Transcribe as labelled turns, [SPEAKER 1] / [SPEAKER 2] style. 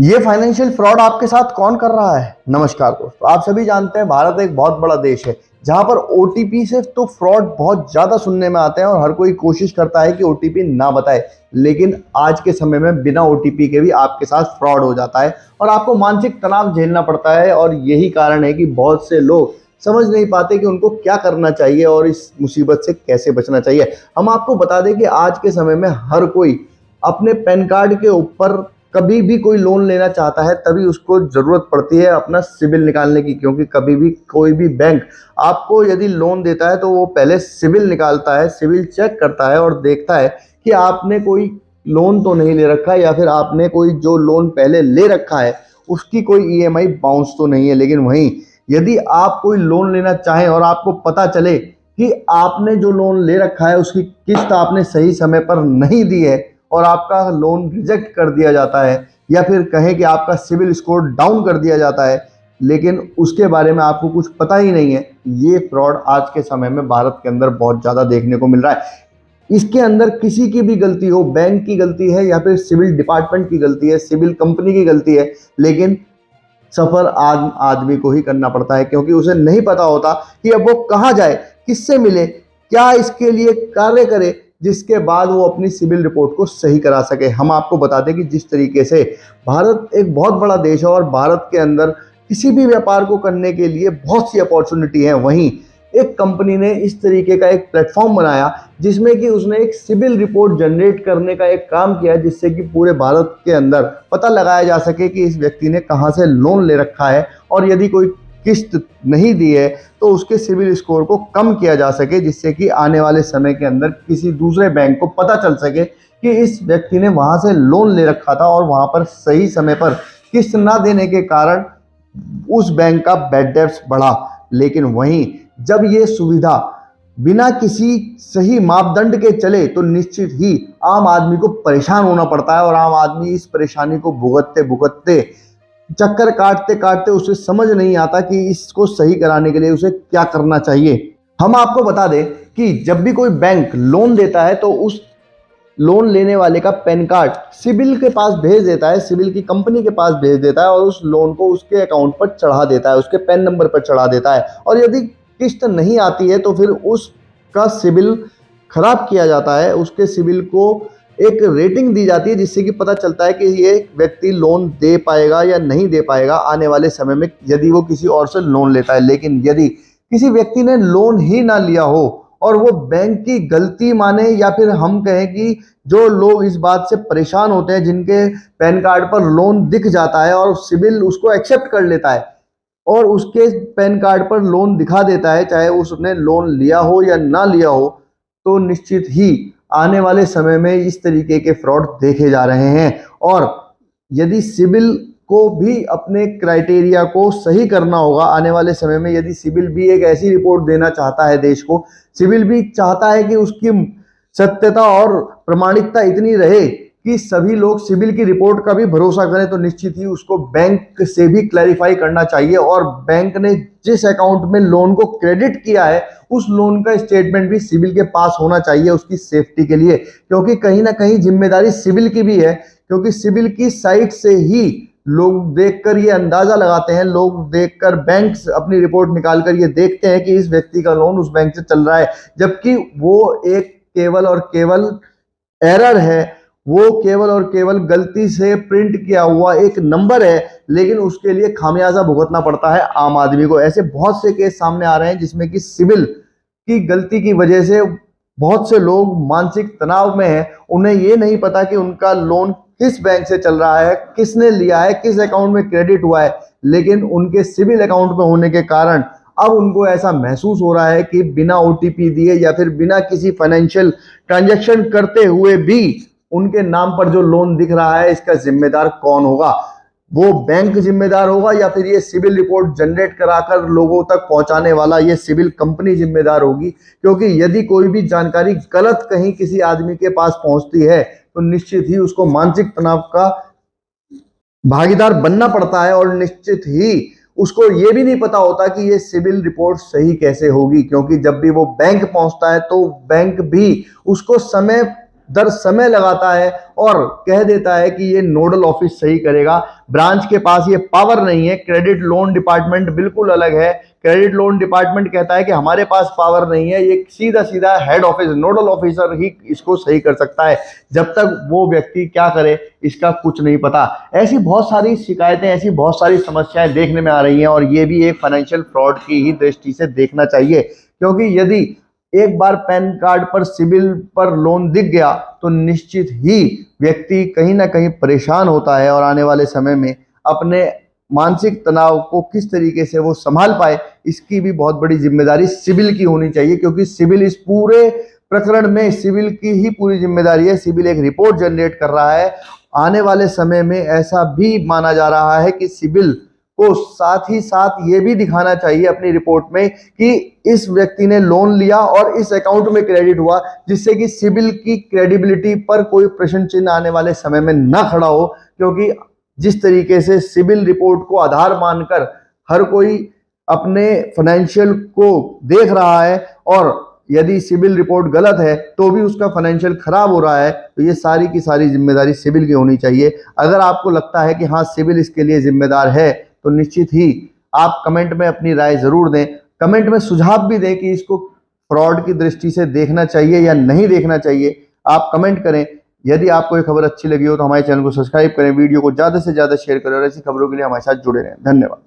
[SPEAKER 1] ये financial fraud आपके साथ कौन कर रहा है? नमस्कार दोस्तों, आप सभी जानते हैं भारत एक बहुत बड़ा देश है जहां पर ओटीपी से तो फ्रॉड बहुत ज्यादा सुनने में आते हैं और हर कोई कोशिश करता है कि ओटीपी ना बताए। लेकिन आज के समय में बिना ओटीपी के भी आपके साथ फ्रॉड हो जाता है और आपको मानसिक तनाव झेलना पड़ता है। और यही कारण है कि बहुत से लोग समझ नहीं पाते कि उनको क्या करना चाहिए और इस मुसीबत से कैसे बचना चाहिए। हम आपको बता दें कि आज के समय में हर कोई अपने पैन कार्ड के ऊपर कभी भी कोई लोन लेना चाहता है तभी उसको जरूरत पड़ती है अपना सिबिल निकालने की, क्योंकि कभी भी कोई भी बैंक आपको यदि लोन देता है तो वो पहले सिबिल निकालता है, सिबिल चेक करता है और देखता है कि आपने कोई लोन तो नहीं ले रखा है या फिर आपने कोई जो लोन पहले ले रखा है उसकी कोई ईएमआई बाउंस तो नहीं है। लेकिन वहीं यदि आप कोई लोन लेना चाहें और आपको पता चले कि आपने जो लोन ले रखा है उसकी किस्त आपने सही समय पर नहीं दी है और आपका लोन रिजेक्ट कर दिया जाता है या फिर कहें कि आपका सिविल स्कोर डाउन कर दिया जाता है, लेकिन उसके बारे में आपको कुछ पता ही नहीं है, ये फ्रॉड आज के समय में भारत के अंदर बहुत ज़्यादा देखने को मिल रहा है। इसके अंदर किसी की भी गलती हो, बैंक की गलती है या फिर सिविल डिपार्टमेंट की गलती है, सिविल कंपनी की गलती है, लेकिन सफ़र आम आदमी को ही करना पड़ता है क्योंकि उसे नहीं पता होता कि अब वो कहाँ जाए, किससे मिले, क्या इसके लिए कार्य करे जिसके बाद वो अपनी सिविल रिपोर्ट को सही करा सके। हम आपको बता दें कि जिस तरीके से भारत एक बहुत बड़ा देश है और भारत के अंदर किसी भी व्यापार को करने के लिए बहुत सी अपॉर्चुनिटी है, वहीं एक कंपनी ने इस तरीके का एक प्लेटफॉर्म बनाया जिसमें कि उसने एक सिविल रिपोर्ट जनरेट करने का एक काम किया जिससे कि पूरे भारत के अंदर पता लगाया जा सके कि इस व्यक्ति ने कहां से लोन ले रखा है और यदि कोई किस्त नहीं दी है तो उसके सिविल स्कोर को कम किया जा सके, जिससे कि आने वाले समय के अंदर किसी दूसरे बैंक को पता चल सके कि इस व्यक्ति ने वहां से लोन ले रखा था और वहां पर सही समय पर किस्त ना देने के कारण उस बैंक का बैड डेब्ट्स बढ़ा। लेकिन वहीं जब ये सुविधा बिना किसी सही मापदंड के चले तो निश्चित ही आम आदमी को परेशान होना पड़ता है और आम आदमी इस परेशानी को भुगतते भुगतते चक्कर काटते काटते उसे समझ नहीं आता कि इसको सही कराने के लिए उसे क्या करना चाहिए। हम आपको बता दें कि जब भी कोई बैंक लोन देता है तो उस लोन लेने वाले का पैन कार्ड सिबिल के पास भेज देता है, सिबिल की कंपनी के पास भेज देता है और उस लोन को उसके अकाउंट पर चढ़ा देता है, उसके पैन नंबर पर चढ़ा देता है। और यदि किस्त नहीं आती है तो फिर उसका सिबिल खराब किया जाता है, उसके सिबिल को एक रेटिंग दी जाती है जिससे कि पता चलता है कि ये व्यक्ति लोन दे पाएगा या नहीं दे पाएगा आने वाले समय में यदि वो किसी और से लोन लेता है। लेकिन यदि किसी व्यक्ति ने लोन ही ना लिया हो और वो बैंक की गलती माने या फिर हम कहें कि जो लोग इस बात से परेशान होते हैं जिनके पैन कार्ड पर लोन दिख जाता है और सिबिल उसको एक्सेप्ट कर लेता है और उसके पैन कार्ड पर लोन दिखा देता है, चाहे उसने लोन लिया हो या ना लिया हो, तो निश्चित ही आने वाले समय में इस तरीके के फ्रॉड देखे जा रहे हैं। और यदि सिबिल को भी अपने क्राइटेरिया को सही करना होगा आने वाले समय में, यदि सिबिल भी एक ऐसी रिपोर्ट देना चाहता है देश को, सिबिल भी चाहता है कि उसकी सत्यता और प्रमाणिकता इतनी रहे कि सभी लोग सिबिल की रिपोर्ट का भी भरोसा करें, तो निश्चित ही उसको बैंक से भी क्लैरिफाई करना चाहिए और बैंक ने जिस अकाउंट में लोन को क्रेडिट किया है उस लोन का स्टेटमेंट भी सिबिल के पास होना चाहिए उसकी सेफ्टी के लिए, क्योंकि कहीं ना कहीं जिम्मेदारी सिबिल की भी है, क्योंकि सिबिल की साइट से ही लोग देखकर ये अंदाजा लगाते हैं, लोग देखकर बैंक अपनी रिपोर्ट निकालकर ये देखते हैं कि इस व्यक्ति का लोन उस बैंक से चल रहा है, जबकि वो एक केवल और केवल एरर है, वो केवल और केवल गलती से प्रिंट किया हुआ एक नंबर है, लेकिन उसके लिए खामियाजा भुगतना पड़ता है आम आदमी को। ऐसे बहुत से केस सामने आ रहे हैं जिसमें कि सिबिल की गलती की वजह से बहुत से लोग मानसिक तनाव में हैं, उन्हें ये नहीं पता कि उनका लोन किस बैंक से चल रहा है, किसने लिया है, किस अकाउंट में क्रेडिट हुआ है, लेकिन उनके सिबिल अकाउंट में होने के कारण अब उनको ऐसा महसूस हो रहा है कि बिना ओटीपी दिए या फिर बिना किसी फाइनेंशियल ट्रांजैक्शन करते हुए भी उनके नाम पर जो लोन दिख रहा है इसका जिम्मेदार कौन होगा? वो बैंक जिम्मेदार होगा या फिर ये सिविल रिपोर्ट जनरेट कराकर लोगों तक पहुंचाने वाला ये सिविल कंपनी जिम्मेदार होगी? क्योंकि यदि कोई भी जानकारी गलत कहीं किसी आदमी के पास पहुंचती है तो निश्चित ही उसको मानसिक तनाव का भागीदार बनना पड़ता है और निश्चित ही उसको ये भी नहीं पता होता कि ये सिविल रिपोर्ट सही कैसे होगी, क्योंकि जब भी वो बैंक पहुंचता है तो बैंक भी उसको समय दर समय लगाता है और कह देता है कि ये नोडल ऑफिस सही करेगा। ब्रांच के पास ये पावर नहीं है। क्रेडिट लोन डिपार्टमेंट बिल्कुल अलग है। क्रेडिट लोन डिपार्टमेंट कहता है कि हमारे पास पावर नहीं है, ये सीधा सीधा हेड ऑफिस नोडल ऑफिसर ही इसको सही कर सकता है। जब तक वो व्यक्ति क्या करे इसका कुछ नहीं पता। ऐसी बहुत सारी शिकायतें, ऐसी बहुत सारी समस्याएं देखने में आ रही हैं और ये भी एक फाइनेंशियल फ्रॉड की ही दृष्टि से देखना चाहिए, क्योंकि यदि एक बार पैन कार्ड पर सिबिल पर लोन दिख गया तो निश्चित ही व्यक्ति कहीं ना कहीं परेशान होता है और आने वाले समय में अपने मानसिक तनाव को किस तरीके से वो संभाल पाए इसकी भी बहुत बड़ी जिम्मेदारी सिबिल की होनी चाहिए, क्योंकि सिबिल इस पूरे प्रकरण में सिबिल की ही पूरी जिम्मेदारी है। सिबिल एक रिपोर्ट जनरेट कर रहा है। आने वाले समय में ऐसा भी माना जा रहा है कि सिबिल को साथ ही साथ ये भी दिखाना चाहिए अपनी रिपोर्ट में कि इस व्यक्ति ने लोन लिया और इस अकाउंट में क्रेडिट हुआ, जिससे कि सिबिल की क्रेडिबिलिटी पर कोई प्रश्न चिन्ह आने वाले समय में ना खड़ा हो। क्योंकि जिस तरीके से सिबिल रिपोर्ट को आधार मानकर हर कोई अपने फाइनेंशियल को देख रहा है और यदि सिबिल रिपोर्ट गलत है तो भी उसका फाइनेंशियल खराब हो रहा है, तो ये सारी की सारी जिम्मेदारी सिबिल की होनी चाहिए। अगर आपको लगता है कि हाँ सिबिल इसके लिए जिम्मेदार है तो निश्चित ही आप कमेंट में अपनी राय जरूर दें। कमेंट में सुझाव भी दें कि इसको फ्रॉड की दृष्टि से देखना चाहिए या नहीं देखना चाहिए। आप कमेंट करें। यदि आपको ये खबर अच्छी लगी हो तो हमारे चैनल को सब्सक्राइब करें, वीडियो को ज़्यादा से ज़्यादा शेयर करें और ऐसी खबरों के लिए हमारे साथ जुड़े रहें। धन्यवाद।